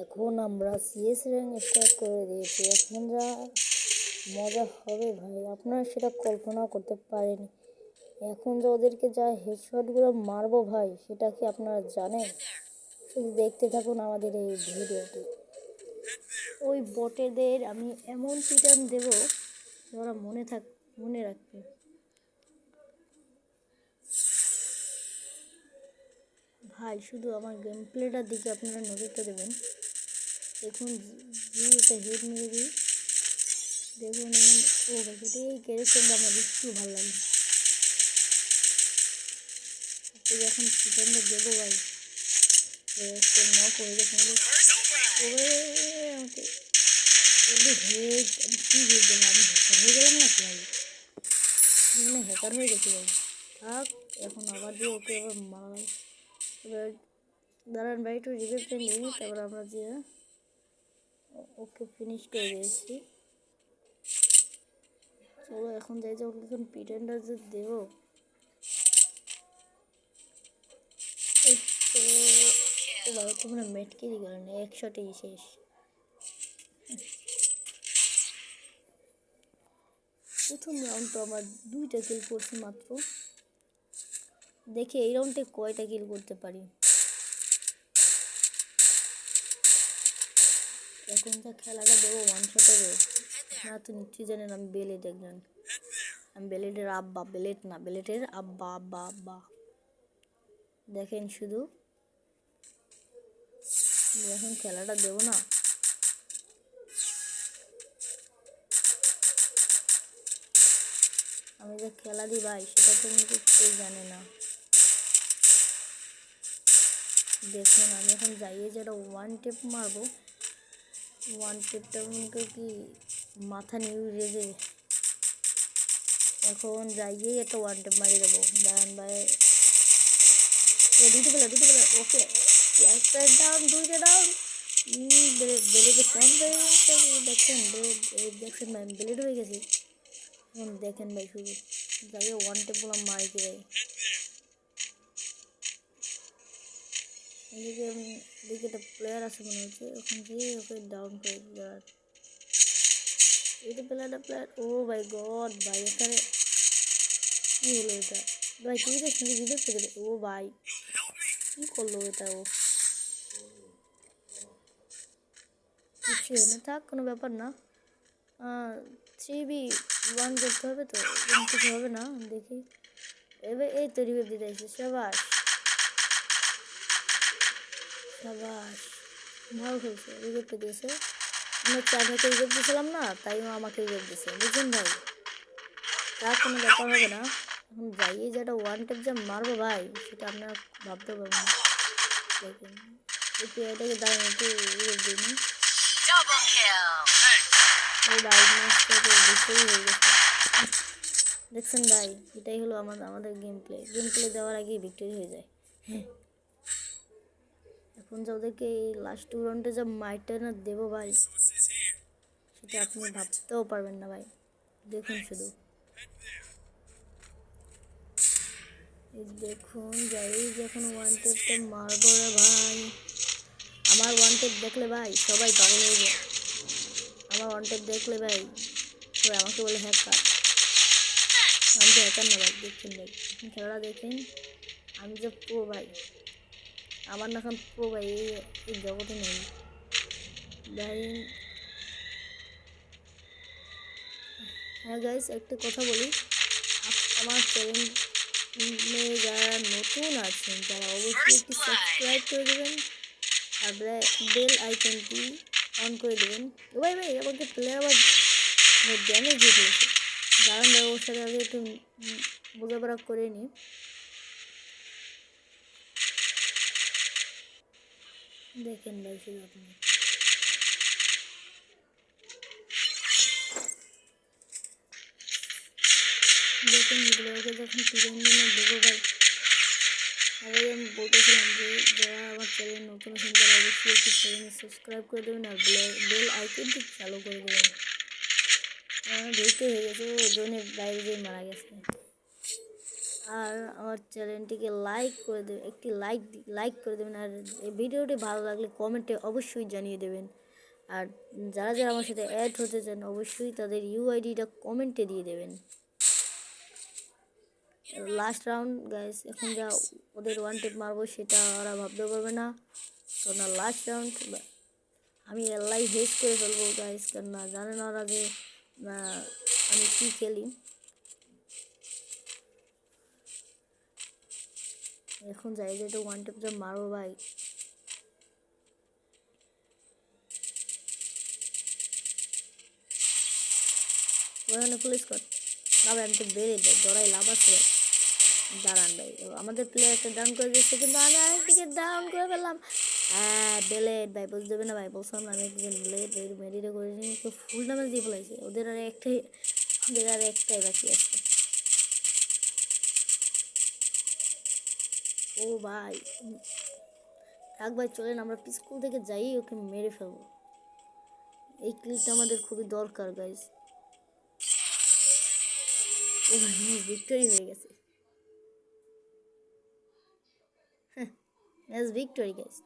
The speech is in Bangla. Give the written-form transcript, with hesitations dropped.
এখন আমরা সিএস র্যাঙ্ক স্টার্ট করে দিয়েছি। এখন যা মজা হবে ভাই, আপনারা সেটা কল্পনাও করতে পারেনি। এখন যে ওদেরকে যা হেডশটগুলো মারবো ভাই, সেটা কি আপনারা জানেন? শুধু দেখতে থাকুন আমাদের এই ভিডিওটি। ওই বটেদের আমি এমন পিটান দেব যারা মনে রাখবে। ভাই শুধু আমার গেম প্লেটার দিকে আপনারা নজরটা দেবেন। দেখুন একটা হেড মেরে দিই, দেখুন ও ভাই এই ক্যারেক্টারটা আমার একটু ভালো লাগে। যখন পিছনটা দেবো ভাই নক হয়ে গেছে আমাকে হেড, আমি কী হেড দিলাম? আমি হ্যাকার হয়ে গেলাম না ভাই, মানে হ্যাকার হয়ে গেছি ভাই। থাক, এখন আবার দিয়ে ওকে আবার মারা। এবার দাঁড়ান ভাই, একটু রিভিউটা নিই, তারপর আমরা যে ওকে ফিনিশ করে দিয়েছি। চলো এখন যাই যে ওকে এখন পিটেনটা যে দেবো। এই তো ভাই তোমরা মেটকেরই কারণে একশোটেই শেষ। প্রথম রাউন্ড তো আমার 2টা কিল করছি মাত্র। দেখি এই রাউন্ডে কয়টা কিল করতে পারি। এখন যা খেলাটা দেবো ওয়ান শটের। আপনারা তো নিশ্চয়ই জানেন আমি বেলেট একজন, আমি বেলেটের আব্বা, বেলেট না বেলেটের আব্বা আব্বা আব্বা। দেখেন শুধু এখন খেলাটা দেবো না। আমি যে খেলা দিই ভাই সেটা তো কিন্তু কেউ জানে না। দেখুন আমি এখন যাইয়ে যেটা ওয়ান টেপ মারবো, ওয়ান টেপটা আমাকে কি মাথা নিয়ে রেজে। এখন যাইয়ে একটা ওয়ান টেপ মারিয়ে দেবো। দাঁড়ান ভাই, দুটো পেলার ওকে, একটা ডাউন, 2টা ডাউন। বেলেটে কম হয়ে গেছে, দেখছেন ভাই বেলেট হয়ে গেছে। এখন দেখেন ভাই শুধু যাইয়ে ওয়ান টেপ বললাম মারি কি ভাই। এদিকে একটা প্লেয়ার আছে মনে হচ্ছে, ওখান থেকে ওকে ডাউন করে দেওয়ার। এটা প্লেয়ার, ও ভাই গড ভাই, এখানে কী হলো এটা ভাই? তুই তো শুধু ভিডিও পেয়ে দেবে। ও ভাই কী করলো এটা? ও কিছু না, থাক কোনো ব্যাপার না। 3v1 করতে হবে তো, কিছু হবে না। দেখি এবার এই তো রিভাইভ দিতে আসছে। সাবাস সাবাস, ভালো খেলছে, রিভাইভটা দিয়েছে। আমরা 4 ভাইকে রিভাইভ দিয়েছিলাম না, তাই ও আমাকে রিভাইভ দিয়েছে, বুঝলেন ভাই? তার কোনো ব্যাপার হবে না। এখন যাইয়ে যেটা ওয়ান টেপ যা মারবো ভাই, সেটা আপনারা ভাবতে পারবেন না। দেখেন একটু এটাকে দাঁড়ান, একটু রিভাইভ দিইনি। ওই ভাই ম্যাচটা তো ভিক্টরি হয়ে গেছে। দেখছেন ভাই, এটাই হলো আমাদের গেম প্লে দেওয়ার আগেই ভিক্টরি হয়ে যায়। এখন যা ওদেরকে এই লাস্ট 2 রাউন্ডে যা মাইটটা না দেবো ভাই, সেটা আপনি ভাবতেও পারবেন না ভাই। দেখুন শুধু দেখুন যাই যখন ওয়ান টেপটা মারবো রে ভাই। আমার ওয়ান টেপ দেখলে ভাই সবাই পাগল হয়ে যায়। আমার ওয়ান টেপ দেখলে ভাই সবাই আমাকে বলে হ্যাকার। আমি তো হ্যাকার না ভাই, দেখছেন ভাই খেলাটা দেখেন। আমি যে প্রো ভাই, আমার না এখন প্রো ভাই এই জগতে নেই ভাই। হ্যাঁ গাইস, একটা কথা বলি, আমার চ্যানেলে যারা নতুন আছেন তারা অবশ্যই একটি সাবস্ক্রাইব করে দেবেন আর বেল আইকনটি অন করে দেবেন। ভাই আমাকে প্লেয়ার আবার ড্যামেজ দিয়ে ফেলেছে। দাঁড়ান ভাই, ওর সাথে আগে একটু বোঝাপড়া করে নিই। দেখেন ভাই শুধু আপনি দেখেন ভিডিওকে যখন পিছন দেবো ভাই। আগে আমি বলতেছিলাম যে যারা আমার চ্যানেল নতুন আছেন তারা অবশ্যই একটু চ্যানেল সাবস্ক্রাইব করে দেবেন আর বেল আইকনটি চালু করে দেবেন। দেখতে হয়ে গেছে, ও জোনের বাইরে যেয়ে মারা গেছে। আর আমার চ্যানেলটিকে লাইক করে দেবেন, একটি লাইক করে দেবেন। আর এই ভিডিওটি ভালো লাগলে কমেন্টে অবশ্যই জানিয়ে দেবেন। আর যারা যারা আমার সাথে অ্যাড হতে চান অবশ্যই তাদের ইউআইডিটা কমেন্টে দিয়ে দেবেন। লাস্ট রাউন্ড গাইস, এখন যা ওদের ওয়ান টেপ মারবো সেটা ওরা ভাবতে পারবে না, কেননা লাস্ট রাউন্ড আমি এলাই হেস করে ফেলবো গাইস, কেননা জানে না ওরা যে আমি কী খেলি। এখন যাই যে একটু ওয়ান টেপ যা মারবো ভাই। ওখানে পুলিশ কর না ভাই, আমি তো বেড়ে দেয় দৌড়াই লাভ আছে ভাই। দাঁড়ান ভাই, আমাদের প্লেয়ার একটা ডাউন করে দিচ্ছে কিন্তু আমি আরেকদিকে ডাউন করে ফেললাম। হ্যাঁ ব্লেড ভাই, বুঝতে দেবে না ভাই, বলছিলাম আমি একজন ব্লেড মেডিটা করে নিয়ে তো ফুল ড্যামেজ দিয়ে ফেলাইছে। ওদের আর একটাই বাকি আছে। ও ভাই থাক ভাই, চলেন আমরা স্কুল থেকে যাই, ওকে মেরে ফেলবো। এই ক্লিপটা আমাদের খুবই দরকার গাইজ। ও ভাই ম্যাচ ভিক্টোরি হয়ে গেছে, ম্যাচ ভিক্টোরি গাইজ।